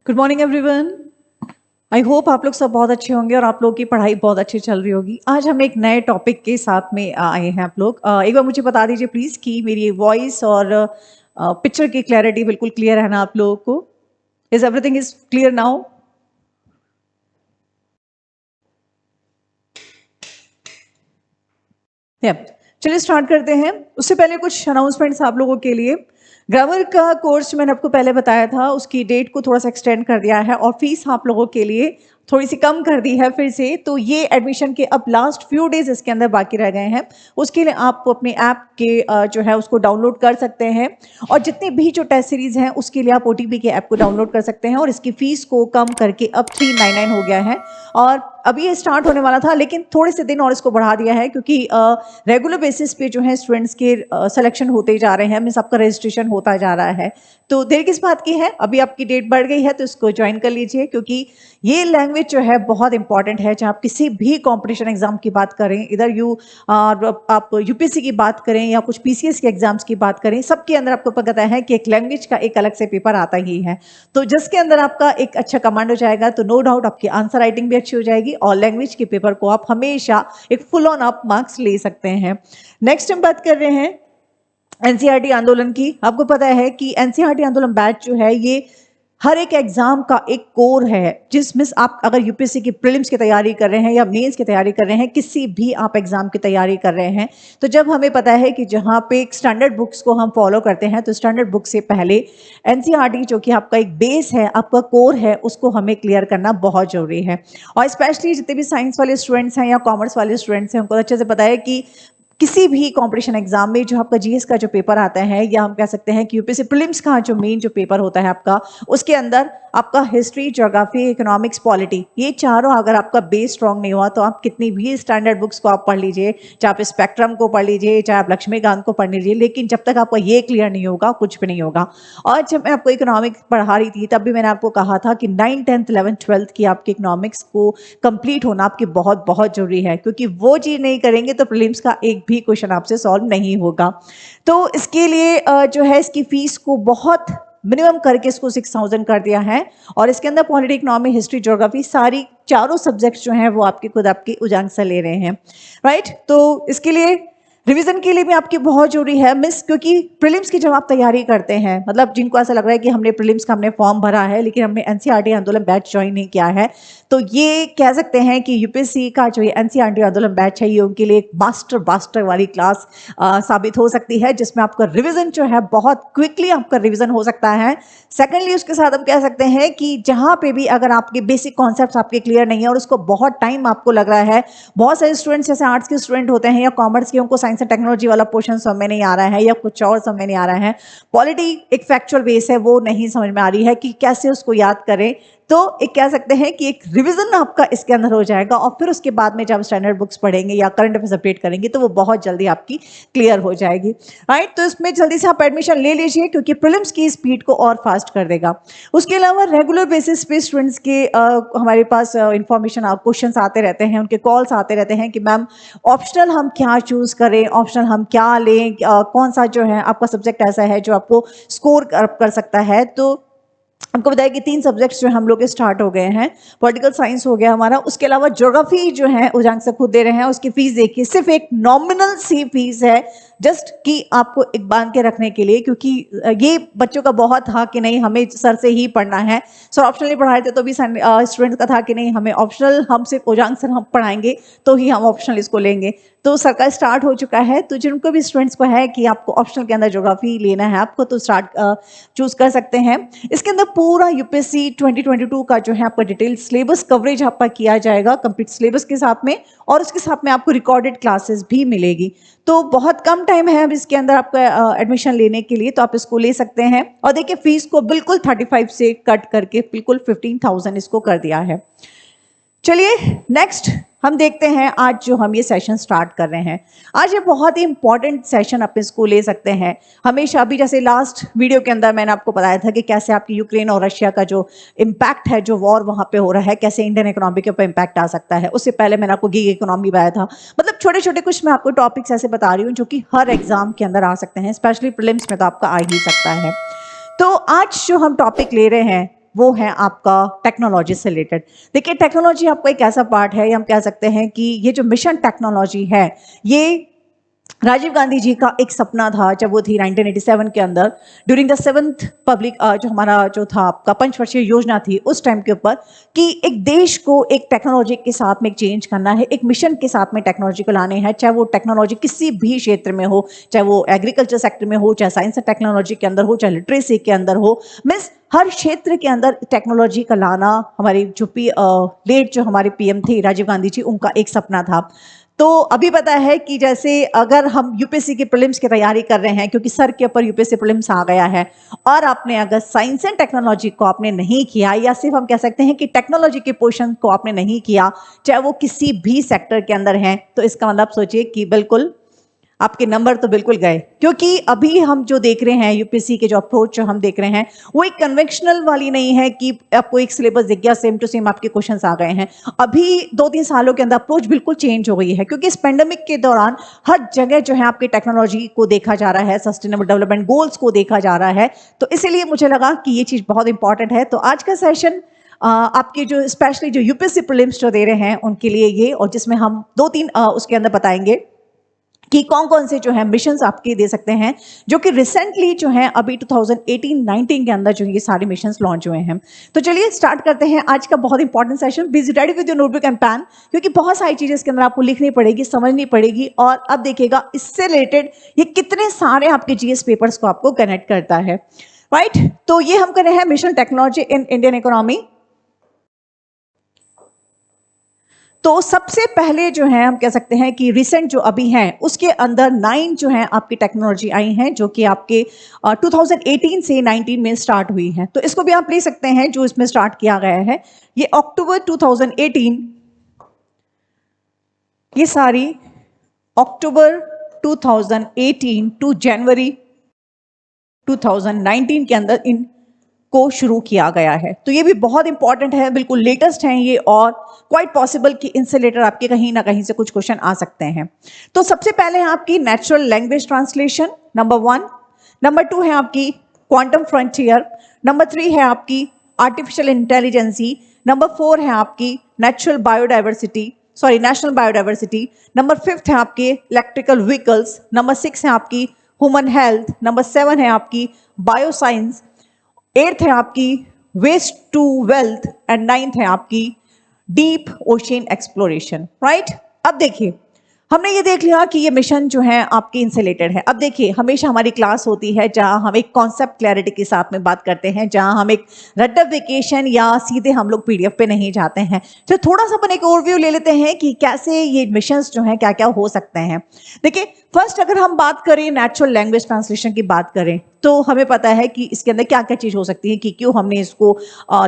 Good morning everyone. I hope आप लोग सब बहुत अच्छे होंगे और आप लोगों की पढ़ाई बहुत अच्छी चल रही होगी। आज हम एक नए टॉपिक के साथ में आए हैं आप लोग। एक बार मुझे बता दीजिए प्लीज कि मेरी वॉइस और पिक्चर की क्लैरिटी बिल्कुल क्लियर है ना आप लोगों को? Is everything is clear now? चलिए स्टार्ट करते हैं। उससे पहले कुछ अनाउंसमेंट्स आप लोगों के लिए। ग्रामर का कोर्स मैंने आपको पहले बताया था, उसकी डेट को थोड़ा सा एक्सटेंड कर दिया है और फीस आप लोगों के लिए थोड़ी सी कम कर दी है फिर से। तो ये एडमिशन के अब लास्ट फ्यू डेज इसके अंदर बाकी रह गए हैं। उसके लिए आप अपने ऐप के जो है उसको डाउनलोड कर सकते हैं और जितने भी जो टेस्ट सीरीज हैं उसके लिए आप OTP के ऐप को डाउनलोड कर सकते हैं और इसकी फीस को कम करके अब 399 हो गया है। और अभी ये स्टार्ट होने वाला था लेकिन थोड़े से दिन और इसको बढ़ा दिया है क्योंकि रेगुलर बेसिस पे जो है स्टूडेंट्स के सिलेक्शन होते जा रहे हैं, मीन्स आपका रजिस्ट्रेशन होता जा रहा है। तो देर किस बात की है, अभी आपकी डेट बढ़ गई है तो इसको ज्वाइन कर लीजिए क्योंकि ये लैंग्वेज जो है बहुत इंपॉर्टेंट है। चाहे आप किसी भी कॉम्पिटिशन एग्जाम की बात करें, इधर आप UPSC की बात करें या कुछ PCS के एग्जाम्स की बात करें, सबके अंदर आपको पता है कि एक लैंग्वेज का एक अलग से पेपर आता ही है। तो जिसके अंदर आपका एक अच्छा कमांड हो जाएगा तो नो डाउट आपकी आंसर राइटिंग भी अच्छी हो जाएगी और लैंग्वेज के पेपर को आप हमेशा एक फुल ऑन अप मार्क्स ले सकते हैं। नेक्स्ट हम बात कर रहे हैं NCERT आंदोलन की। आपको पता है कि NCERT आंदोलन बैच जो है ये हर एक एग्जाम का एक कोर है, जिसमें आप अगर UPSC की प्रीलिम्स की तैयारी कर रहे हैं या मेंस की तैयारी कर रहे हैं, किसी भी आप एग्जाम की तैयारी कर रहे हैं, तो जब हमें पता है कि जहां पे स्टैंडर्ड बुक्स को हम फॉलो करते हैं तो स्टैंडर्ड बुक से पहले NCERT जो कि आपका एक बेस है, आपका कोर है, उसको हमें क्लियर करना बहुत जरूरी है। और स्पेशली जितने भी साइंस वाले स्टूडेंट्स हैं या कॉमर्स वाले स्टूडेंट्स हैं उनको अच्छे से पता है कि किसी भी कंपटीशन एग्जाम में जो आपका GS का जो पेपर आता है या हम कह सकते हैं कि UPSC प्रीलिम्स का जो मेन जो पेपर होता है आपका, उसके अंदर आपका हिस्ट्री, ज्योग्राफी, इकोनॉमिक्स, पॉलिटी, ये चारों अगर आपका बेस स्ट्रांग नहीं हुआ तो आप कितनी भी स्टैंडर्ड बुक्स को आप पढ़ लीजिए, चाहे आप स्पेक्ट्रम को पढ़ लीजिए, चाहे आप लक्ष्मीकांत को पढ़ लीजिए, लेकिन जब तक आपका ये क्लियर नहीं होगा कुछ भी नहीं होगा। और जब मैं आपको इकोनॉमिक्स पढ़ा रही थी तब भी मैंने आपको कहा था कि 9th 10th 11th 12th की आपकी इकोनॉमिक्स को कंप्लीट होना आपकी बहुत बहुत जरूरी है, क्योंकि वो चीज नहीं करेंगे तो प्रीलिम्स का एक भी क्वेश्चन आपसे सॉल्व नहीं होगा। तो इसके लिए जो है इसकी फीस को बहुत मिनिमम करके इसको 6000 कर दिया है और इसके अंदर पॉलिटी, इकोनॉमी, हिस्ट्री, ज्योग्राफी, सारी चारों सब्जेक्ट्स जो हैं वो आपके खुद आपकी उजांग से ले रहे हैं, राइट। तो इसके लिए रिवीजन के लिए भी आपकी बहुत जरूरी है मिस, क्योंकि प्रीलिम्स की जब आप तैयारी करते हैं, मतलब जिनको ऐसा लग रहा है कि हमने प्रीलिम्स का हमने फॉर्म भरा है लेकिन हमने NCERT आंदोलन बैच ज्वाइन नहीं किया है, तो ये कह सकते हैं कि UPSC का जो ये NCERT आंदोलन बैच है ये उनके लिए एक मास्टर वाली क्लास साबित हो सकती है, जिसमें आपका रिवीजन जो है बहुत क्विकली आपका रिवीजन हो सकता है। सेकेंडली उसके साथ हम कह सकते हैं कि जहां पे भी अगर आपके बेसिक कॉन्सेप्ट्स आपके क्लियर नहीं है और उसको बहुत टाइम आपको लग रहा है, बहुत सारे स्टूडेंट्स जैसे आर्ट्स के स्टूडेंट होते हैं या कॉमर्स के, उनको साइंस एंड टेक्नोलॉजी वाला पोर्शन समझ नहीं आ रहा है या कुछ और समझ नहीं आ रहा है, पॉलिटी एक फैक्चुअल बेस है वो नहीं समझ में आ रही है कि कैसे उसको याद करें, तो एक कह सकते हैं कि एक रिवीजन आपका इसके अंदर हो जाएगा और फिर उसके बाद में जब स्टैंडर्ड बुक्स पढ़ेंगे या करंट अफेयर्स अपडेट करेंगे तो वो बहुत जल्दी आपकी क्लियर हो जाएगी, राइट। तो इसमें जल्दी से आप एडमिशन ले लीजिए क्योंकि प्रीलिम्स की स्पीड को और फास्ट कर देगा। उसके अलावा रेगुलर बेसिस पे स्टूडेंट्स के हमारे पास इंफॉर्मेशन क्वेश्चंस आते रहते हैं, उनके कॉल्स आते रहते हैं कि मैम ऑप्शनल हम क्या चूज करें, ऑप्शनल हम क्या लें, कौन सा जो है आपका सब्जेक्ट ऐसा है जो आपको स्कोर कर सकता है। तो आपको बताया कि 3 सब्जेक्ट्स जो हम लोग के स्टार्ट हो गए हैं। पॉलिटिकल साइंस हो गया हमारा, उसके अलावा ज्योग्राफी जो है उजांग से खुद दे रहे हैं, उसकी फीस देखिए सिर्फ एक नॉमिनल सी फीस है, जस्ट कि आपको एक बांध के रखने के लिए, क्योंकि ये बच्चों का बहुत था कि नहीं हमें सर से ही पढ़ना है। सर ऑप्शनली पढ़ा रहे थे तो भी स्टूडेंट्स का था कि नहीं हमें ऑप्शनल, हम सिर्फ उजांग सर हम पढ़ाएंगे तो ही हम ऑप्शनल इसको लेंगे। तो सर का स्टार्ट हो चुका है, तो जिनको भी स्टूडेंट्स को है कि आपको ऑप्शनल के अंदर ज्योग्राफी लेना है आपको, तो स्टार्ट चूज कर सकते हैं। इसके अंदर पूरा UPSC 2022 का जो है आपका डिटेल सिलेबस कवरेज आपका किया जाएगा कंप्लीट सिलेबस के साथ में, और उसके साथ में आपको रिकॉर्डेड क्लासेस भी मिलेगी। तो बहुत कम टाइम है अब इसके अंदर आपका एडमिशन लेने के लिए, तो आप इसको ले सकते हैं। और देखिए फीस को बिल्कुल 35 से कट करके बिल्कुल 15,000 इसको कर दिया है। चलिए नेक्स्ट हम देखते हैं आज जो हम ये सेशन स्टार्ट कर रहे हैं। आज ये बहुत ही इंपॉर्टेंट सेशन अपने इसको ले सकते हैं। हमेशा अभी जैसे लास्ट वीडियो के अंदर मैंने आपको बताया था कि कैसे आपकी यूक्रेन और रशिया का जो इम्पैक्ट है, जो वॉर वहां पे हो रहा है, कैसे इंडियन इकोनॉमी के ऊपर इम्पैक्ट आ सकता है। उससे पहले मैंने आपको गिग इकोनॉमी बताया था। मतलब छोटे छोटे कुछ मैं आपको टॉपिक्स ऐसे बता रही हूँ जो कि हर एग्जाम के अंदर आ सकते हैं, स्पेशली प्रीलिम्स में तो आपका आ ही सकता है। तो आज जो हम टॉपिक ले रहे हैं वो है आपका टेक्नोलॉजी से रिलेटेड। देखिए टेक्नोलॉजी आपका एक ऐसा पार्ट है, हम कह सकते हैं कि ये जो मिशन टेक्नोलॉजी है, ये राजीव गांधी जी का एक सपना था जब वो थी 1987 के अंदर ड्यूरिंग द 7th पब्लिक जो हमारा जो था आपका पंचवर्षीय योजना थी उस टाइम के ऊपर, कि एक देश को एक टेक्नोलॉजी के साथ में एक चेंज करना है, एक मिशन के साथ में टेक्नोलॉजी को लाने हैं, चाहे वो टेक्नोलॉजी किसी भी क्षेत्र में हो, चाहे वो एग्रीकल्चर सेक्टर में हो, चाहे साइंस एंड टेक्नोलॉजी के अंदर हो, चाहे लिटरेसी के अंदर हो, मीन्स हर क्षेत्र के अंदर टेक्नोलॉजी का लाना हमारी जो लेट जो हमारे पीएम थे राजीव गांधी जी, उनका एक सपना था। तो अभी पता है कि जैसे अगर हम यूपीएससी की प्रीलिम्स की तैयारी कर रहे हैं, क्योंकि सर के ऊपर यूपीएससी प्रीलिम्स आ गया है, और आपने अगर साइंस एंड टेक्नोलॉजी को आपने नहीं किया, या सिर्फ हम कह सकते हैं कि टेक्नोलॉजी के पोर्शन को आपने नहीं किया, चाहे वो किसी भी सेक्टर के अंदर है, तो इसका मतलब सोचिए कि बिल्कुल आपके नंबर तो बिल्कुल गए। क्योंकि अभी हम जो देख रहे हैं यूपीएससी के जो अप्रोच जो हम देख रहे हैं, वो एक कन्वेंशनल वाली नहीं है कि आपको एक सिलेबस दिख गया, सेम टू सेम आपके क्वेश्चंस आ गए हैं। अभी 2-3 सालों के अंदर अप्रोच बिल्कुल चेंज हो गई है, क्योंकि इस पेंडेमिक के दौरान हर जगह जो है आपकी टेक्नोलॉजी को देखा जा रहा है, सस्टेनेबल डेवलपमेंट गोल्स को देखा जा रहा है। तो इसीलिए मुझे लगा कि ये चीज़ बहुत इंपॉर्टेंट है। तो आज का सेशन आपके जो स्पेशली जो यूपीएससी प्रीलिम्स जो दे रहे हैं उनके लिए ये, और जिसमें हम 2-3 उसके अंदर बताएंगे कि कौन कौन से जो है मिशंस आपके दे सकते हैं, जो कि रिसेंटली जो है अभी 2018-19 के अंदर जो ये सारे मिशंस लॉन्च हुए हैं। तो चलिए स्टार्ट करते हैं आज का बहुत important session. Be ready with your notebook and pen, क्योंकि बहुत सारी चीजें इसके अंदर आपको लिखनी पड़ेगी, समझनी पड़ेगी। और अब देखिएगा इससे रिलेटेड ये कितने सारे आपके जीएस पेपर्स को आपको कनेक्ट करता है, राइट। तो ये हम कर रहे हैं mission technology in Indian economy. तो सबसे पहले जो है हम कह सकते हैं कि रिसेंट जो अभी हैं उसके अंदर 9 जो है आपकी टेक्नोलॉजी आई हैं, जो कि आपके 2018 से 19 में स्टार्ट हुई हैं। तो इसको भी आप ले सकते हैं जो इसमें स्टार्ट किया गया है, ये अक्टूबर 2018, ये सारी अक्टूबर 2018 टू जनवरी 2019 के अंदर इन को शुरू किया गया है। तो ये भी बहुत इंपॉर्टेंट है, बिल्कुल लेटेस्ट हैं ये, और क्वाइट पॉसिबल कि इनसे रिलेटेड आपके कहीं ना कहीं से कुछ क्वेश्चन आ सकते हैं। तो सबसे पहले है आपकी natural language translation, number 1। Number 2 है आपकी क्वांटम फ्रंटियर। नंबर 3 है आपकी आर्टिफिशियल इंटेलिजेंसी। नंबर 4 है आपकी नेशनल बायोडाइवर्सिटी। नंबर 5 है आपके इलेक्ट्रिकल व्हीकल्स। नंबर 6 है आपकी ह्यूमन हेल्थ। नंबर 7 है आपकी बायोसाइंस। 8th है आपकी waste to wealth, and 9th है आपकी डीप ओशियन एक्सप्लोरेशन, राइट। अब देखिए हमने ये देख लिया कि ये मिशन जो है आपके इनसे रिलेटेड है। अब देखिए हमेशा हमारी क्लास होती है जहां हम एक कॉन्सेप्ट क्लैरिटी के साथ में बात करते हैं, जहां हम एक रट्टाफिकेशन या सीधे हम लोग पीडीएफ पे नहीं जाते हैं। तो थोड़ा सा अपन एक ओवरव्यू ले लेते हैं कि कैसे ये मिशंस जो हैं क्या क्या हो सकते हैं। देखिए फर्स्ट अगर हम बात करें नेचुरल लैंग्वेज ट्रांसलेशन की बात करें, तो हमें पता है कि इसके अंदर क्या क्या चीज़ हो सकती है, कि क्यों हमने इसको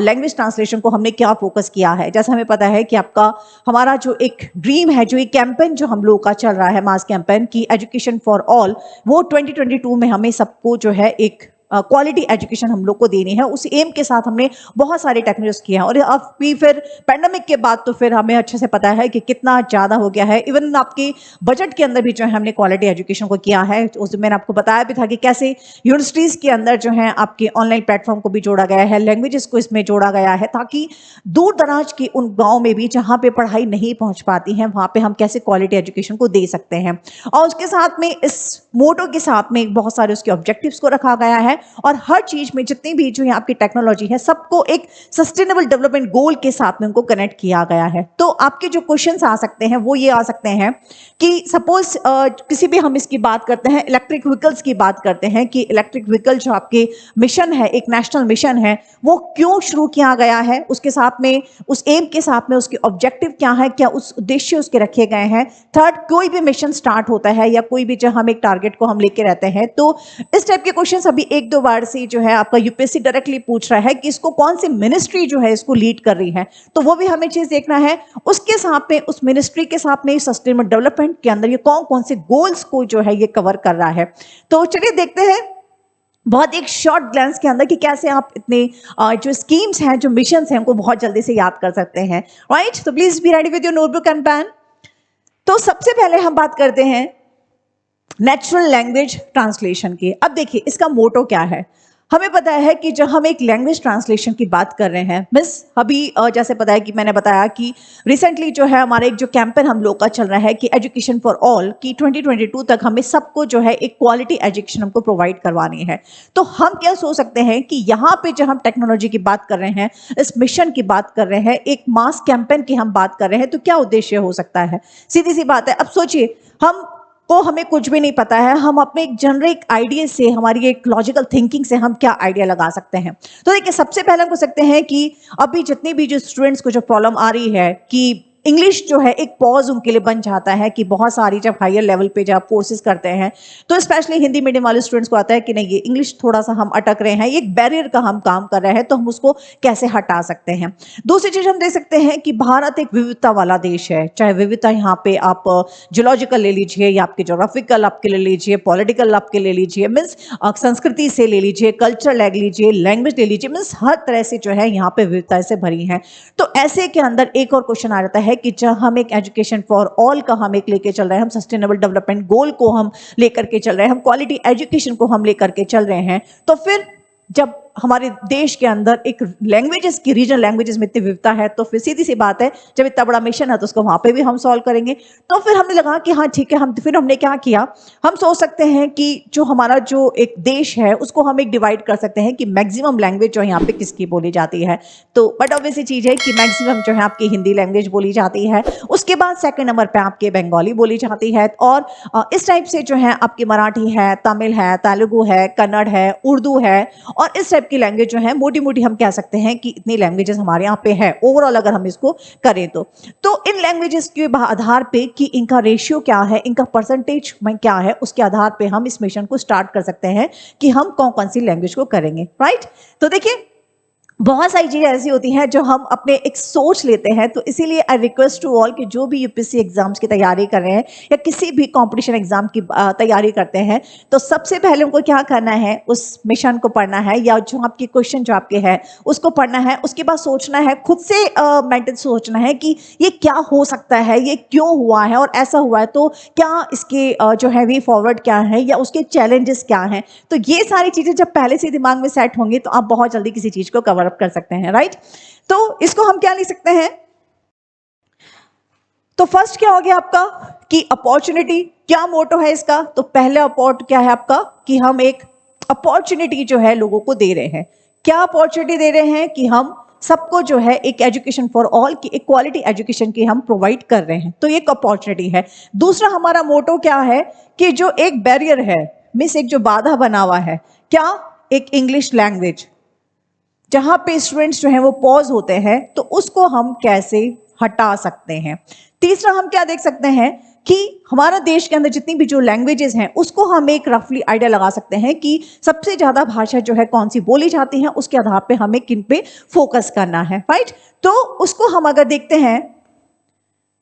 लैंग्वेज ट्रांसलेशन को हमने क्या फोकस किया है। जैसे हमें पता है कि आपका हमारा जो एक ड्रीम है, जो एक कैंपेन जो हम लोगों का चल रहा है, मास कैंपेन की एजुकेशन फॉर ऑल, वो 2022 में हमें सबको जो है एक क्वालिटी एजुकेशन हम लोग को देनी है। उस एम के साथ हमने बहुत सारे टेक्नोलॉजीज किए हैं, और अब भी फिर पैंडेमिक के बाद तो फिर हमें अच्छे से पता है कि कितना ज़्यादा हो गया है। इवन आपके बजट के अंदर भी जो है हमने क्वालिटी एजुकेशन को किया है। उस दिन मैंने आपको बताया भी था कि कैसे यूनिवर्सिटीज़ के अंदर जो है आपके ऑनलाइन प्लेटफॉर्म को भी जोड़ा गया है, लैंग्वेजेस को इसमें जोड़ा गया है, ताकि दूर दराज के उन गाँव में भी जहाँ पे पढ़ाई नहीं पहुँच पाती है, वहाँ पे हम कैसे क्वालिटी एजुकेशन को दे सकते हैं। और उसके साथ में इस मोटो के साथ में बहुत सारे उसके ऑब्जेक्टिव्स को रखा गया है, और हर चीज में जितनी भी जो यहाँ आपकी टेक्नोलॉजी है सबको एक सस्टेनेबल डेवलपमेंट गोल के साथ में उनको कनेक्ट किया गया है। तो आपके जो क्वेश्चंस आ सकते हैं वो ये आ सकते हैं कि सपोज किसी भी हम इसकी बात करते हैं, इलेक्ट्रिक व्हीकल्स की बात करते हैं, कि इलेक्ट्रिक व्हीकल जो आपके मिशन है, एक नेशनल मिशन है, वो क्यों शुरू किया गया है, उसके साथ में उस एम के साथ में उसके ऑब्जेक्टिव क्या है, क्या उस उद्देश्य उसके रखे गए हैं। थर्ड, कोई भी मिशन स्टार्ट होता है या कोई भी जो हम एक टारगेट को हम लेके रहते हैं, तो इस टाइप के क्वेश्चन अभी 1-2 बार से जो है आपका यूपीएससी डायरेक्टली पूछ रहा है कि इसको कौन सी मिनिस्ट्री जो है इसको लीड कर रही है, तो वो भी हमें चीज देखना है। उसके साथ में उस मिनिस्ट्री के साथ में सस्टेनेबल डेवलपमेंट के अंदर ये कौन कौन से गोल्स को जो है ये कवर कर रहा है। तो चलिए देखते हैं बहुत एक शॉर्ट ग्लैंस के अंदर कि कैसे आप इतने जो स्कीम्स हैं, जो मिशंस हैं, उनको बहुत जल्दी से याद कर सकते हैं, राइट। तो please be ready with your notebook and pen. तो सबसे पहले हम बात करते हैं नेचुरल लैंग्वेज ट्रांसलेशन की। अब देखिए इसका मोटो क्या है। हमें पता है कि जब हम एक लैंग्वेज ट्रांसलेशन की बात कर रहे हैं, मिस अभी जैसे पता है कि मैंने बताया कि रिसेंटली जो है हमारा एक जो कैंपेन हम लोग का चल रहा है कि एजुकेशन फॉर ऑल की 2022 तक हमें सबको जो है एक क्वालिटी एजुकेशन हमको प्रोवाइड करवानी है। तो हम क्या सोच सकते हैं कि यहाँ पे जब हम टेक्नोलॉजी की बात कर रहे हैं, इस मिशन की बात कर रहे हैं, एक मास कैंपेन की हम बात कर रहे हैं, तो क्या उद्देश्य हो सकता है? सीधी सी बात है। अब सोचिए, हम को हमें कुछ भी नहीं पता है, हम अपने एक जनरिक आइडिया से, हमारी एक लॉजिकल थिंकिंग से हम क्या आइडिया लगा सकते हैं। तो देखिए, सबसे पहले हम कह सकते हैं कि अभी जितनी भी जो स्टूडेंट्स को जो प्रॉब्लम आ रही है कि इंग्लिश जो है एक पॉज उनके लिए बन जाता है कि बहुत सारी जब हायर लेवल पे जब कोर्सेज करते हैं तो स्पेशली हिंदी मीडियम वाले स्टूडेंट्स को आता है कि नहीं, ये इंग्लिश थोड़ा सा हम अटक रहे हैं, एक बैरियर का हम काम कर रहे हैं, तो हम उसको कैसे हटा सकते हैं। दूसरी चीज हम देख सकते हैं कि भारत एक विविधता वाला देश है। चाहे विविधता यहाँ पे आप जियोलॉजिकल ले लीजिए, या आपके जोग्राफिकल आपके ले लीजिए, पॉलिटिकल आपके ले लीजिए, मीन्स संस्कृति से ले लीजिए, कल्चर ले लीजिए, लैंग्वेज ले लीजिए, मीन्स हर तरह से जो है यहाँ पे विविधता से भरी है। तो ऐसे के अंदर एक और क्वेश्चन आ जाता है कि जब हम एक एजुकेशन फॉर ऑल का हम एक लेके चल रहे हैं, हम सस्टेनेबल डेवलपमेंट गोल को हम लेकर के चल रहे हैं, हम क्वालिटी एजुकेशन को हम लेकर के चल रहे हैं, तो फिर जब हमारे देश के अंदर एक लैंग्वेजेस की, रीजनल लैंग्वेजेस में इतनी विविधता है, तो फिर सीधी सी बात है, जब इतना बड़ा मिशन है तो उसको वहां पे भी हम सॉल्व करेंगे। तो फिर हमने लगा कि हाँ ठीक है, हमने क्या किया, हम सोच सकते हैं कि जो हमारा जो एक देश है उसको हम एक डिवाइड कर सकते हैं कि मैक्सिमम लैंग्वेज जो है यहाँ पे किसकी बोली जाती है। तो बट ऑब्वियसली चीज है कि मैक्सिमम जो है आपकी हिंदी लैंग्वेज बोली जाती है, उसके बाद सेकंड नंबर पे आपके बंगाली बोली जाती है, और इस टाइप से जो है आपकी मराठी है, तमिल है, तेलुगु है, कन्नड़ है, उर्दू है, और इस टाइप की लैंग्वेज जो है मोटी मोटी हम कह सकते हैं कि इतनी लैंग्वेजेस हमारे यहाँ पे है ओवरऑल अगर हम इसको करें तो इन लैंग्वेजेस के आधार पे कि इनका रेशियो क्या है, इनका परसेंटेज में क्या है, उसके आधार पे हम इस मिशन को स्टार्ट कर सकते हैं कि हम कौन कौन सी लैंग्वेज को करेंगे। राइट। तो देखिए, बहुत सारी चीजें ऐसी होती हैं जो हम अपने एक सोच लेते हैं। तो इसीलिए आई रिक्वेस्ट टू ऑल कि जो भी यूपीएससी एग्जाम्स की तैयारी कर रहे हैं या किसी भी कंपटीशन एग्जाम की तैयारी करते हैं, तो सबसे पहले उनको क्या करना है, उस मिशन को पढ़ना है, या जो आपके क्वेश्चन जो आपके हैं उसको पढ़ना है। उसके बाद सोचना है, खुद से मेंटल सोचना है कि ये क्या हो सकता है, ये क्यों हुआ है, और ऐसा हुआ है तो क्या इसके जो है वे फॉरवर्ड क्या है, या उसके चैलेंजेस क्या हैं। तो ये सारी चीजें जब पहले से दिमाग में सेट होंगी तो आप बहुत जल्दी किसी चीज को कवर अप कर सकते हैं। राइट। तो इसको हम क्या लिख सकते हैं, तो फर्स्ट क्या हो गया आपका कि अपॉर्चुनिटी। क्या मोटो है इसका, तो पहले अपॉर्ट क्या है आपका कि हम एक अपॉर्चुनिटी जो है लोगों को दे रहे हैं। क्या अपॉर्चुनिटी दे रहे हैं कि हम सबको जो है एक एजुकेशन फॉर ऑल की, एक क्वालिटी एजुकेशन की हम प्रोवाइड कर रहे हैं, तो एक अपॉर्चुनिटी है। दूसरा हमारा मोटो क्या है कि जो एक बैरियर है, मिस एक जो बाधा बना हुआ है, क्या, एक इंग्लिश लैंग्वेज, जहां पे स्टूडेंट्स जो हैं वो पॉज होते हैं, तो उसको हम कैसे हटा सकते हैं। तीसरा हम क्या देख सकते हैं कि हमारा देश के अंदर जितनी भी जो लैंग्वेजेस हैं उसको हम एक रफली आइडिया लगा सकते हैं कि सबसे ज्यादा भाषा जो है कौन सी बोली जाती है, उसके आधार पे हमें किन पे फोकस करना है। राइट। तो उसको हम अगर देखते हैं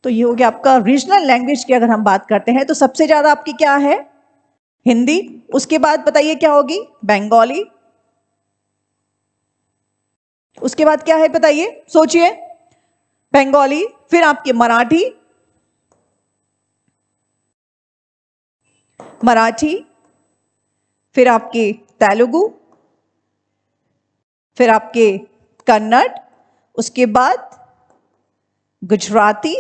तो ये हो गया आपका रीजनल लैंग्वेज की। अगर हम बात करते हैं तो सबसे ज्यादा आपकी क्या है, हिंदी। उसके बाद बताइए क्या होगी, बंगाली। उसके बाद क्या है बताइए, सोचिए, बंगाली, फिर आपकी मराठी, फिर आपके तेलुगु, फिर आपके कन्नड़, उसके बाद गुजराती,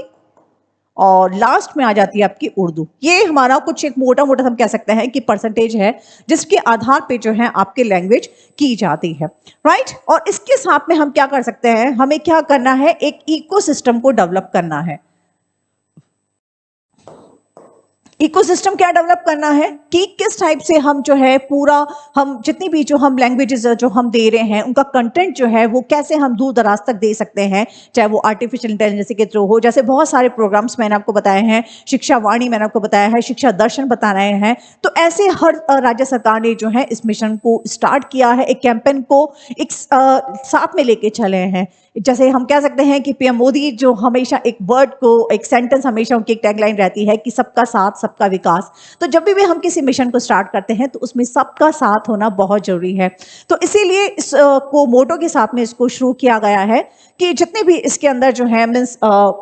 और लास्ट में आ जाती है आपकी उर्दू। ये हमारा कुछ एक मोटा मोटा हम कह सकते हैं कि परसेंटेज है जिसके आधार पे जो है आपके लैंग्वेज की जाती है। राइट। और इसके साथ में हम क्या कर सकते हैं, हमें क्या करना है, एक इकोसिस्टम को डेवलप करना है। इकोसिस्टम क्या डेवलप करना है कि किस टाइप से हम जो है पूरा, हम जितनी भी जो हम लैंग्वेजेस जो हम दे रहे हैं उनका कंटेंट जो है वो कैसे हम दूर दराज तक दे सकते हैं, चाहे वो आर्टिफिशियल इंटेलिजेंस के थ्रू हो। जैसे बहुत सारे प्रोग्राम्स मैंने आपको बताए हैं, शिक्षा वाणी मैंने आपको बताया है, शिक्षा दर्शन बता रहे हैं। तो ऐसे हर राज्य सरकार ने जो है इस मिशन को स्टार्ट किया है, एक कैंपेन को एक साथ में लेके चले हैं। जैसे हम कह सकते हैं कि पीएम मोदी जो हमेशा एक वर्ड को, एक सेंटेंस, हमेशा उनकी एक टैगलाइन रहती है कि सबका साथ सबका विकास। तो जब भी हम किसी मिशन को स्टार्ट करते हैं तो उसमें सबका साथ होना बहुत जरूरी है। तो इसीलिए इस को मोटो के साथ में इसको शुरू किया गया है कि जितने भी इसके अंदर जो है मीन्स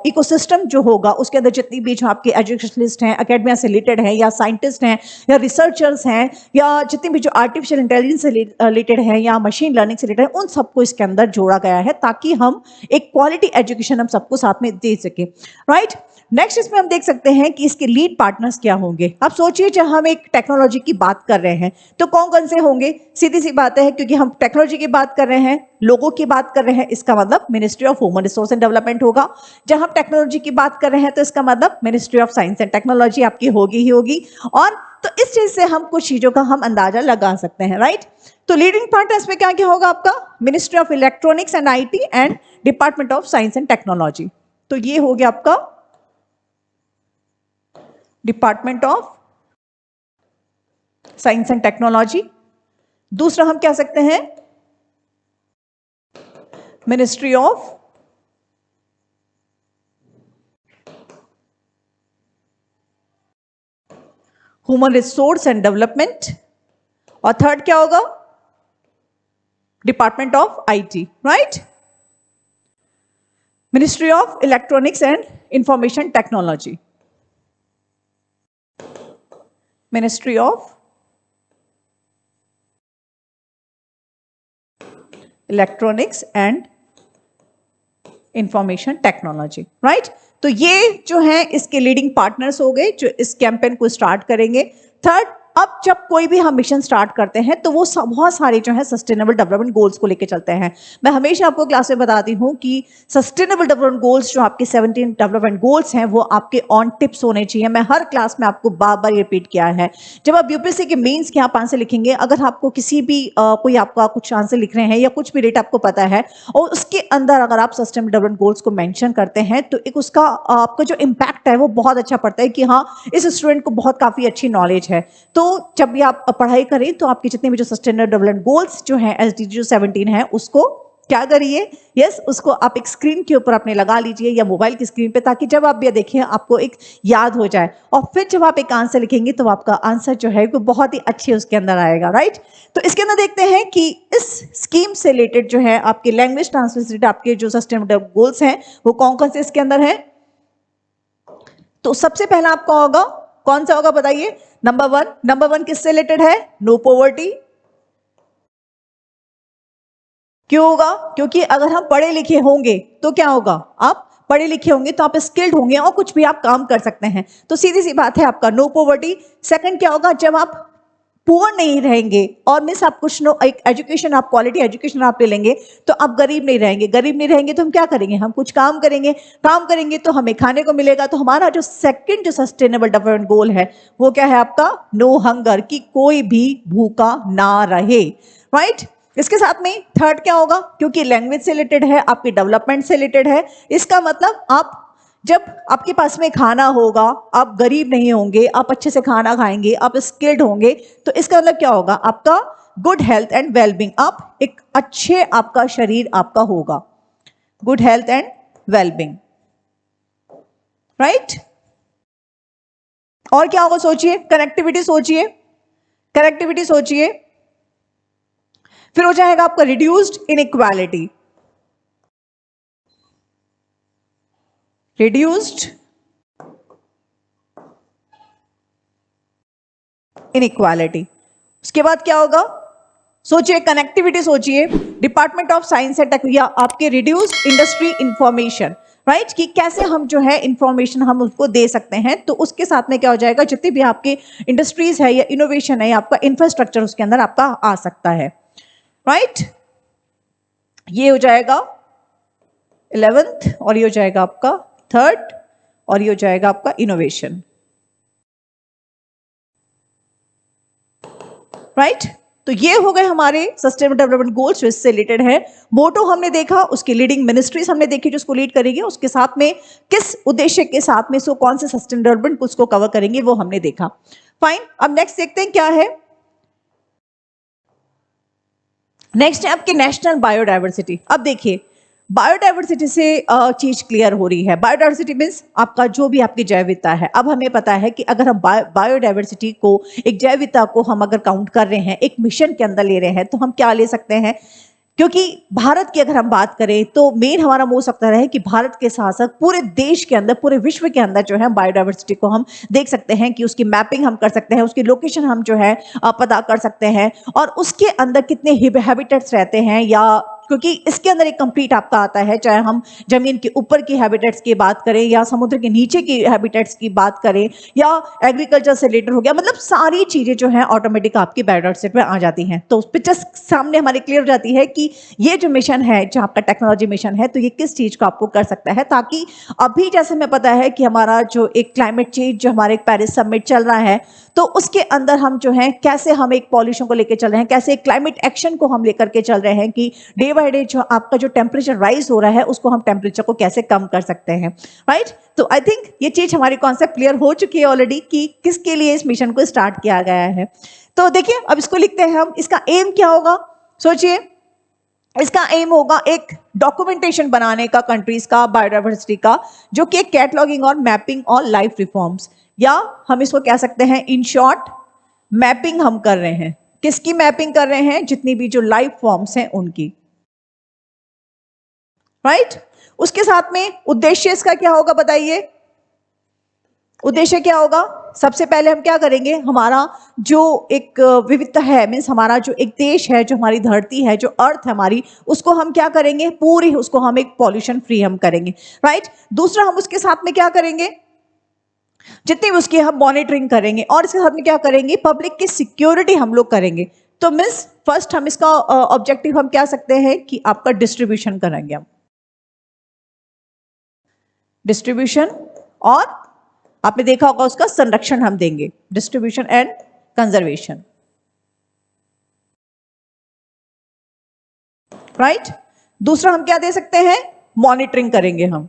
इकोसिस्टम जो होगा उसके अंदर जितनी भी जो आपके एजुकेशनलिस्ट हैं, एकेडमिया से रिलेटेड हैं, या साइंटिस्ट हैं, या रिसर्चर्स हैं, या जितने भी जो आर्टिफिशियल इंटेलिजेंस से रिलेटेड हैं या मशीन लर्निंग से रिलेटेड हैं, उन सबको इसके अंदर जोड़ा गया है ताकि हम एक क्वालिटी एजुकेशन हम सबको साथ में दे सके। राइट, नेक्स्ट इसमें हम देख सकते हैं कि इसके लीड पार्टनर्स क्या होंगे। अब सोचिए जब हम एक टेक्नोलॉजी की बात कर रहे हैं तो कौन कौन से होंगे। सीधी सी बात है, क्योंकि हम टेक्नोलॉजी की बात कर रहे हैं, लोगों की बात कर रहे हैं, इसका मतलब ministry of human resource and development होगा। जब हम टेक्नोलॉजी की बात कर रहे हैं तो इसका मतलब ministry of science and technology आपकी होगी ही होगी। और तो इस चीज से हम कुछ चीजों का हम अंदाजा लगा सकते हैं। राइट, तो लीडिंग पार्टनर्स में क्या क्या होगा आपका, ministry of electronics and IT and department of science and technology. तो ये हो गया आपका department of science and technology. दूसरा हम कह सकते हैं ministry of human resource and development. और थर्ड क्या होगा, department of IT. Right, ministry of electronics and information technology, ministry of electronics and information technology. Right, तो ये जो है इसके लीडिंग पार्टनर्स हो गए जो इस कैंपेन को स्टार्ट करेंगे। थर्ड, अब जब कोई भी हम मिशन स्टार्ट करते हैं तो वो बहुत सारे जो है सस्टेनेबल डेवलपमेंट गोल्स को लेकर चलते हैं। मैं हमेशा आपको क्लास में बताती हूँ कि सस्टेनेबल डेवलपमेंट गोल्स जो आपके 17 डेवलपमेंट गोल्स हैं वो आपके ऑन टिप्स होने चाहिए। मैं हर क्लास में आपको बार बार रिपीट किया है। जब आप यूपीएससी के मेंस के आप आंसर लिखेंगे, अगर आपको किसी भी कोई आपका कुछ आंसर लिख रहे हैं या कुछ भी डेट आपको पता है और उसके अंदर अगर आप सस्टेनेबल डेवलपमेंट गोल्स को मेंशन करते हैं तो एक उसका आपका जो इम्पैक्ट है वो बहुत अच्छा पड़ता है कि हाँ इस स्टूडेंट को बहुत काफी अच्छी नॉलेज है। तो जब भी आप पढ़ाई करें तो आपके जितने भी जो सस्टेनेबल डेवलपमेंट गोल्स जो हैं एसडीजी जो 17 है उसको क्या करिए, यस उसको आप एक स्क्रीन के ऊपर अपने लगा लीजिए या मोबाइल की स्क्रीन पे, ताकि जब आप भी देखें आपको एक याद हो जाए और फिर जब आप एक आंसर लिखेंगे तो आपका आंसर जो है वो बहुत ही अच्छे उसके अंदर आएगा। राइट, तो इसके अंदर देखते हैं कि इस स्कीम से रिलेटेड जो है आपके लैंग्वेज ट्रांसलेटेड आपके जो सस्टेनेबल गोल्स हैं वो कौन कौन से इसके अंदर है। तो सबसे पहला आपका होगा कौन सा होगा बताइए, नंबर वन किससे रिलेटेड है, नो पॉवर्टी। क्यों होगा, क्योंकि अगर हम पढ़े लिखे होंगे तो क्या होगा, आप पढ़े लिखे होंगे तो आप स्किल्ड होंगे और कुछ भी आप काम कर सकते हैं। तो सीधी सी बात है आपका नो पॉवर्टी। सेकंड क्या होगा, जब आप पुअर नहीं रहेंगे और मिस आप कुछ नो एक एजुकेशन आप क्वालिटी एजुकेशन आप ले लेंगे तो आप गरीब नहीं रहेंगे। गरीब नहीं रहेंगे तो हम क्या करेंगे, हम कुछ काम करेंगे, काम करेंगे तो हमें खाने को मिलेगा। तो हमारा जो सेकंड जो सस्टेनेबल डेवलपमेंट गोल है वो क्या है आपका, नो हंगर, कि कोई भी भूखा ना रहे। राइट, इसके साथ में थर्ड क्या होगा, क्योंकि लैंग्वेज से रिलेटेड है, आपके डेवलपमेंट से रिलेटेड है, इसका मतलब आप जब आपके पास में खाना होगा आप गरीब नहीं होंगे, आप अच्छे से खाना खाएंगे, आप स्किल्ड होंगे। तो इसका मतलब क्या होगा, आपका गुड हेल्थ एंड वेलबींग, आप एक अच्छे आपका शरीर आपका होगा, good health and wellbeing. Right, और क्या होगा सोचिए, कनेक्टिविटी सोचिए, कनेक्टिविटी सोचिए। फिर हो जाएगा आपका रिड्यूस्ड इनइक्वालिटी, रिड्यूस्ड इनइक्वालिटी। उसके बाद क्या होगा सोचिए, कनेक्टिविटी सोचिए, department of science and tech या आपके रिड्यूस्ड इंडस्ट्री इंफॉर्मेशन। राइट, कि कैसे हम जो है इंफॉर्मेशन हम उसको दे सकते हैं। तो उसके साथ में क्या हो जाएगा, जितनी भी आपके इंडस्ट्रीज है या इनोवेशन है, आपका इंफ्रास्ट्रक्चर उसके अंदर आपका आ सकता है। राइट, ये हो जाएगा 11th और ये हो जाएगा आपका 3rd और ये हो जाएगा आपका इनोवेशन। राइट, तो ये हो गए हमारे सस्टेनेबल डेवलपमेंट गोल्स जो इससे रिलेटेड है। मोटो हमने देखा, उसकी लीडिंग मिनिस्ट्रीज हमने देखी जो उसको लीड करेंगे, उसके साथ में किस उद्देश्य के साथ में सो कौन से सस्टेनेबल डेवलपमेंट गोल्स को कवर करेंगे वो हमने देखा। फाइन, अब नेक्स्ट देखते हैं क्या है। नेक्स्ट है आपकी नेशनल बायोडायवर्सिटी। अब देखिए बायोडाइवर्सिटी से चीज क्लियर हो रही है। बायोडाइवर्सिटी मीन्स आपका जो भी आपकी जैव विविधता है। अब हमें पता है कि अगर हम बायोडाइवर्सिटी को, एक जैव विविधता को हम अगर काउंट कर रहे हैं, एक मिशन के अंदर ले रहे हैं, तो हम क्या ले सकते हैं? क्योंकि भारत की अगर हम बात करें तो मेन हमारा हो सकता है कि भारत के साथ साथ पूरे देश के अंदर, पूरे विश्व के अंदर जो है बायोडाइवर्सिटी को हम देख सकते हैं कि उसकी मैपिंग हम कर सकते हैं, उसकी लोकेशन हम जो है पता कर सकते हैं, और उसके अंदर कितने हैबिटेट्स रहते हैं, या क्योंकि इसके अंदर एक कंप्लीट आपका आता है, चाहे हम जमीन के ऊपर की हैबिटेट्स की बात करें या समुद्र के नीचे की हैबिटेट्स की बात करें या एग्रीकल्चर से रिलेटेड हो गया, मतलब सारी चीजें जो है ऑटोमेटिक आपकी बायोडाइवर्सिटी में आ जाती हैं। तो उस पिक्चर सामने हमारे क्लियर हो जाती है कि ये जो मिशन है, जो आपका टेक्नोलॉजी मिशन है, तो ये किस चीज को आपको कर सकता है, ताकि अभी जैसे हमें पता है कि हमारा जो एक क्लाइमेट चेंज, जो हमारे एक पेरिस समिट चल रहा है, तो उसके अंदर हम जो है कैसे हम एक पॉल्यूशन को लेकर चल रहे हैं, कैसे क्लाइमेट एक्शन को हम लेकर के चल रहे हैं कि डे बाय डे जो आपका जो टेम्परेचर राइज हो रहा है, उसको हम टेम्परेचर को कैसे कम कर सकते हैं, राइट। तो आई थिंक ये चीज हमारी कॉन्सेप्ट क्लियर हो चुकी है ऑलरेडी कि किसके लिए इस मिशन को स्टार्ट किया गया है। तो देखिए, अब इसको लिखते हैं हम। इसका एम क्या होगा? सोचिए, इसका एम होगा एक डॉक्यूमेंटेशन बनाने का कंट्रीज का बायोडाइवर्सिटी का, जो कि कैटलॉगिंग और मैपिंग और लाइफ रिफॉर्म्स, या हम इसको कह सकते हैं इन शॉर्ट मैपिंग हम कर रहे हैं। किसकी मैपिंग कर रहे हैं? जितनी भी जो लाइफ फॉर्म्स हैं उनकी, राइट। उसके साथ में उद्देश्य इसका क्या होगा बताइए? उद्देश्य क्या होगा? सबसे पहले हम क्या करेंगे, हमारा जो एक विविधता है, मीन्स हमारा जो एक देश है, जो हमारी धरती है, जो अर्थ है हमारी, उसको हम क्या करेंगे, पूरी उसको हम एक पॉल्यूशन फ्री हम करेंगे, राइट। दूसरा, हम उसके साथ में क्या करेंगे, जितनी भी उसकी हम मॉनिटरिंग करेंगे, और इसके साथ में क्या करेंगे, पब्लिक की सिक्योरिटी हम लोग करेंगे। तो मीन्स फर्स्ट हम इसका ऑब्जेक्टिव हम क्या सकते हैं कि आपका डिस्ट्रीब्यूशन करेंगे हम, डिस्ट्रीब्यूशन, और आपने देखा होगा उसका संरक्षण हम देंगे, डिस्ट्रीब्यूशन एंड कंजर्वेशन, राइट। दूसरा हम क्या दे सकते हैं, मॉनिटरिंग करेंगे हम,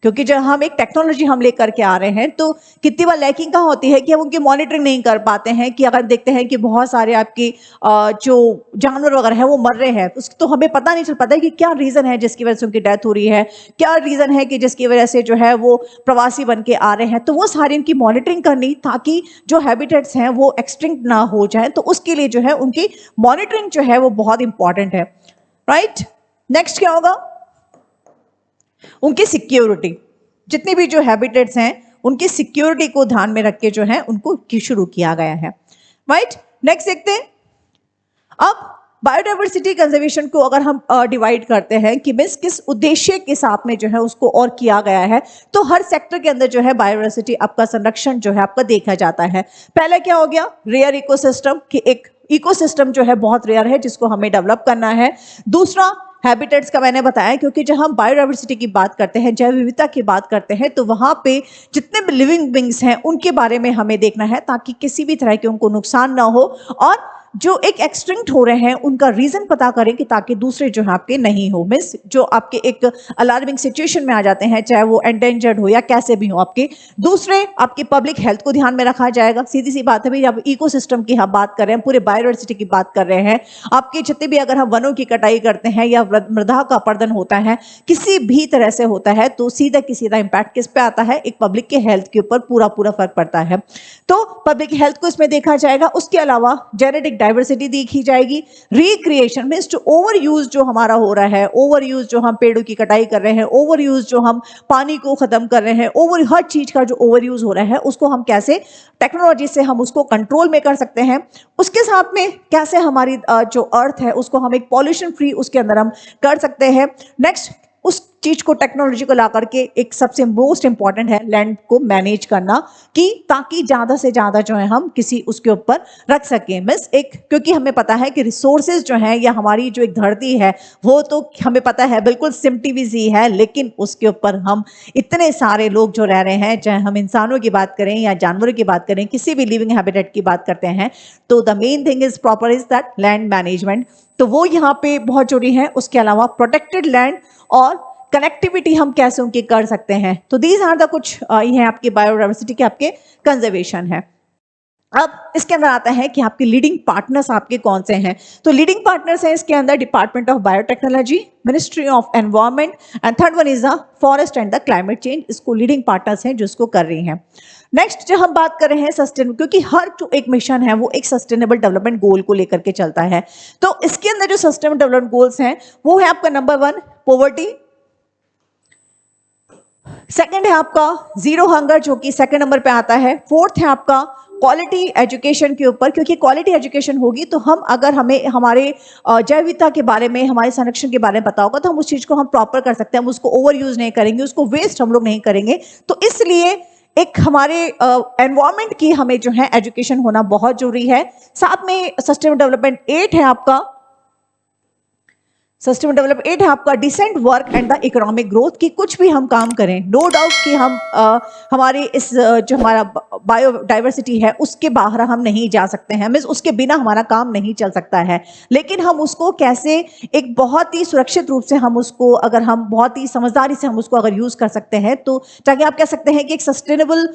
क्योंकि जब हम एक टेक्नोलॉजी हम लेकर के आ रहे हैं, तो कितनी बार लैकिंग कहाँ होती है कि हम उनकी मॉनिटरिंग नहीं कर पाते हैं। कि अगर देखते हैं कि बहुत सारे आपके जो जानवर वगैरह है वो मर रहे हैं, तो हमें पता नहीं चल पाता है कि क्या रीजन है जिसकी वजह से उनकी डेथ हो रही है, क्या रीजन है कि जिसकी वजह से जो है वो प्रवासी बन के आ रहे हैं। तो वो सारी उनकी मॉनिटरिंग करनी, ताकि जो हैबिटेट्स हैं वो एक्सटिंक्ट ना हो जाए, तो उसके लिए जो है उनकी मॉनिटरिंग जो है वो बहुत इंपॉर्टेंट है, राइट। नेक्स्ट क्या होगा, उनकी सिक्योरिटी, जितनी भी जो हैबिटेट्स हैं उनकी सिक्योरिटी को ध्यान में रख के जो है उनको शुरू किया गया है, राइट। नेक्स्ट देखते हैं। अब बायोडाइवर्सिटी कंजर्वेशन को अगर हम डिवाइड करते हैं कि मीन्स किस उद्देश्य के साथ में जो है उसको और किया गया है, तो हर सेक्टर के अंदर जो है बायोडाइवर्सिटी आपका संरक्षण जो है आपका देखा जाता है। पहला क्या हो गया, रेयर इकोसिस्टम, कि एक इकोसिस्टम जो है बहुत रेयर है जिसको हमें डेवलप करना है। दूसरा, हैबिटेट्स का मैंने बताया, क्योंकि जब हम बायोडाइवर्सिटी की बात करते हैं, जैव विविधता की बात करते हैं, तो वहां पे जितने भी लिविंग बींग्स हैं उनके बारे में हमें देखना है, ताकि किसी भी तरह के उनको नुकसान ना हो, और जो एक एक्सटिंक्ट हो रहे हैं उनका रीजन पता करें कि ताकि दूसरे जो है आपके नहीं हो, मीन्स जो आपके एक अलार्मिंग सिचुएशन में आ जाते हैं, चाहे वो एंडेंजर्ड हो या कैसे भी हो आपके। दूसरे, आपकी पब्लिक हेल्थ को ध्यान में रखा जाएगा। सीधी सी बात है भाई, अब इकोसिस्टम की हम बात कर रहे हैं, पूरे बायोडाइवर्सिटी की बात कर रहे हैं, आपके जितने भी अगर हम वनों की कटाई करते हैं या मृदा का अपरदन होता है, किसी भी तरह से होता है, तो सीधा की सीधा इंपैक्ट किस पे आता है, एक पब्लिक के हेल्थ के ऊपर पूरा फर्क पड़ता है। तो पब्लिक हेल्थ को इसमें देखा जाएगा। उसके अलावा जेनेटिक डाइवर्सिटी देखी जाएगी। रिक्रिएशन मींस जो ओवर यूज जो हमारा हो रहा है, ओवर यूज जो हम पेड़ों की कटाई कर रहे हैं, ओवर यूज जो हम पानी को खत्म कर रहे हैं, ओवर हर चीज का जो ओवर यूज हो रहा है, उसको हम कैसे टेक्नोलॉजी से हम उसको कंट्रोल में कर सकते हैं। उसके साथ में कैसे हमारी जो अर्थ है उसको हम एक पॉल्यूशन फ्री उसके अंदर हम कर सकते हैं। नेक्स्ट, उस चीज को टेक्नोलॉजी को ला करके एक सबसे मोस्ट इंपॉर्टेंट है लैंड को मैनेज करना, कि ताकि ज्यादा से ज्यादा जो है हम किसी उसके ऊपर रख सकें। मींस एक, क्योंकि हमें पता है कि रिसोर्सेज जो है या हमारी जो एक धरती है वो तो हमें पता है बिल्कुल सिमटी हुई सी है, लेकिन उसके ऊपर हम इतने सारे लोग जो रह रहे हैं, चाहे हम इंसानों की बात करें या जानवरों की बात करें, किसी भी लिविंग हैबिटेट की बात करते हैं, तो the main thing is proper is that land management. तो वो यहाँ पे बहुत जरूरी है। उसके अलावा प्रोटेक्टेड लैंड और कनेक्टिविटी हम कैसे उनकी कर सकते हैं। तो दीज आर द कुछ ये है आपकी बायोडाइवर्सिटी के आपके कंजर्वेशन है। अब इसके अंदर आता है कि आपके लीडिंग पार्टनर्स आपके कौन से हैं। तो लीडिंग पार्टनर्स हैं इसके अंदर department of biotechnology, ministry of environment and third one is the forest and the climate change. इसको लीडिंग पार्टनर्स हैं जो इसको कर रही हैं। नेक्स्ट जो हम बात कर रहे हैं सस्टेनेबल, क्योंकि हर जो एक मिशन है वो एक सस्टेनेबल डेवलपमेंट गोल को लेकर के चलता है। तो इसके अंदर जो सस्टेनेबल डेवलपमेंट गोल्स हैं वो है आपका नंबर 1 पॉवर्टी, सेकंड है आपका जीरो हंगर जो कि सेकंड नंबर पे आता है, फोर्थ है आपका क्वालिटी एजुकेशन के ऊपर, क्योंकि क्वालिटी एजुकेशन होगी तो हम अगर हमें हमारे जैव विविधता के बारे में, हमारे संरक्षण के बारे में पता होगा तो हम उस चीज को हम प्रॉपर कर सकते हैं, हम उसको ओवर यूज नहीं करेंगे, उसको वेस्ट हम लोग नहीं करेंगे। तो इसलिए एक हमारे एनवायरमेंट की हमें जो है एजुकेशन होना बहुत जरूरी है। साथ में सस्टेनेबल डेवलपमेंट 8 है आपका, सस्टेनेबल डेवलपमेंट 8 है आपका decent work and the economic growth, की कुछ भी हम काम करें नो डाउट कि हम हमारे इस जो हमारा बायोडाइवर्सिटी है उसके बाहर हम नहीं जा सकते हैं, मींस उसके बिना हमारा काम नहीं चल सकता है, लेकिन हम उसको कैसे एक बहुत ही सुरक्षित रूप से हम उसको, अगर हम बहुत ही समझदारी से हम उसको अगर यूज कर सकते हैं तो ताकि आप कह सकते हैं कि एक सस्टेनेबल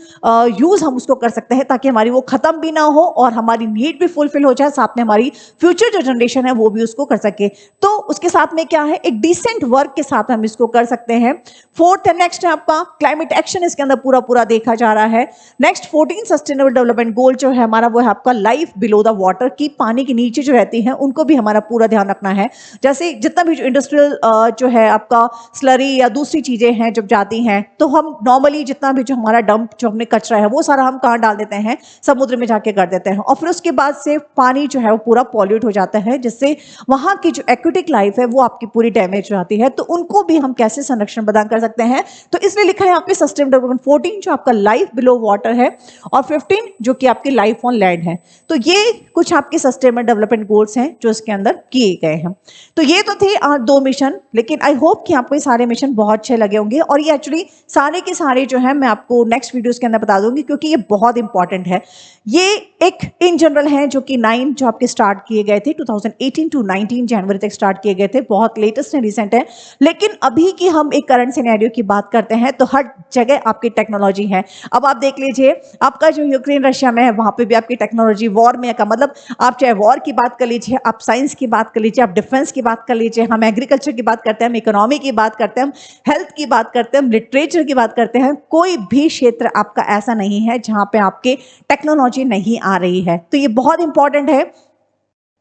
यूज हम उसको कर सकते हैं ताकि हमारी वो खत्म भी ना हो और हमारी नीड भी फुलफिल हो जाए, साथ में हमारी फ्यूचर जो जनरेशन है वो भी उसको कर सके। तो उसके साथ में क्या है, एक डिसेंट वर्क के साथ हम इसको कर सकते हैं। फोर्थ है नेक्स्ट है आपका क्लाइमेट एक्शन, इसके अंदर पूरा पूरा देखा जा रहा है। नेक्स्ट 14 सस्टेनेबल डेवलपमेंट गोल जो है हमारा वो है आपका लाइफ बिलो द वाटर, की पानी के नीचे जो रहती हैं उनको भी हमारा पूरा ध्यान रखना है। जैसे जितना भी जो इंडस्ट्रियल जो है आपका स्लरी या दूसरी चीजें हैं जब जाती हैं तो हम नॉर्मली जितना भी जो हमारा डंप जो हमने कचरा है वो सारा हम कहाँ डाल देते हैं, समुद्र में जाके कर देते हैं, और फिर उसके बाद से पानी जो है वो पूरा पॉल्यूट हो जाता है, जिससे वहां की जो एक्वेटिक लाइफ है वो आपकी पूरी डैमेज हो जाती है। तो उनको भी हम कैसे संरक्षण प्रदान कर सकते हैं, तो इसलिए लिखा है यहाँ पे सस्टेनेबल डेवलपमेंट 14 जो आपका लाइफ बिलो वाटर है और 15 जो कि आपकी लाइफ ऑन लैंड है। तो ये कुछ आपके सस्टेनेबल डेवलपमेंट गोल्स हैं जो इसके अंदर किए गए हैं। तो ये तो थे 2 मिशन, लेकिन आई होप कि आपको ये सारे मिशन बहुत अच्छे लगे होंगे, और ये एक्चुअली सारे के सारे जो है मैं आपको नेक्स्ट वीडियोस के अंदर बता दूंगी क्योंकि ये बहुत इंपॉर्टेंट है। ये एक इन जनरल है जो कि 9 जो आपके स्टार्ट किए गए थे 2018 टू 19 जनवरी तक स्टार्ट किए गए थे, बहुत लेटेस्ट है, रिसेंट है। लेकिन अभी की हम एक करंट सिनेरियो की बात करते हैं तो हर जगह आपकी टेक्नोलॉजी है। अब आप देख लीजिए आपका जो यूक्रेन रशिया में है वहां पे भी आपकी टेक्नोलॉजी, वॉर में का मतलब आप चाहे वॉर की बात कर लीजिए, आप साइंस की बात कर लीजिए, आप डिफेंस की बात कर लीजिए, हम एग्रीकल्चर की बात करते हैं, हम इकोनॉमी की बात करते हैं, हम हेल्थ की बात करते हैं, हम लिटरेचर की बात करते हैं, कोई भी क्षेत्र आपका ऐसा नहीं है जहां पे आपके टेक्नोलॉजी नहीं आ रही है। तो ये बहुत इंपॉर्टेंट है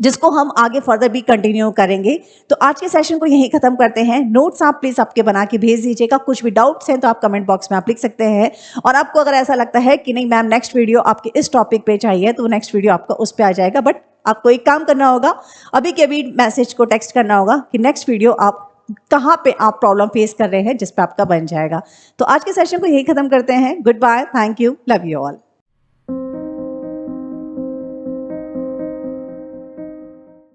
जिसको हम आगे फर्दर भी कंटिन्यू करेंगे। तो आज के सेशन को यहीं खत्म करते हैं। नोट्स आप प्लीज आपके बना के भेज दीजिएगा, कुछ भी डाउट्स हैं तो आप कमेंट बॉक्स में आप लिख सकते हैं, और आपको अगर ऐसा लगता है कि नहीं मैम नेक्स्ट वीडियो आपके इस टॉपिक पे चाहिए तो नेक्स्ट वीडियो आपका उस पे आ जाएगा। बट आपको एक काम करना होगा, अभी के अभी मैसेज को टेक्स्ट करना होगा कि नेक्स्ट वीडियो आप कहाँ पे आप प्रॉब्लम फेस कर रहे हैं जिस पे आपका बन जाएगा। तो आज के सेशन को यही खत्म करते हैं। Good bye, thank you, love you all.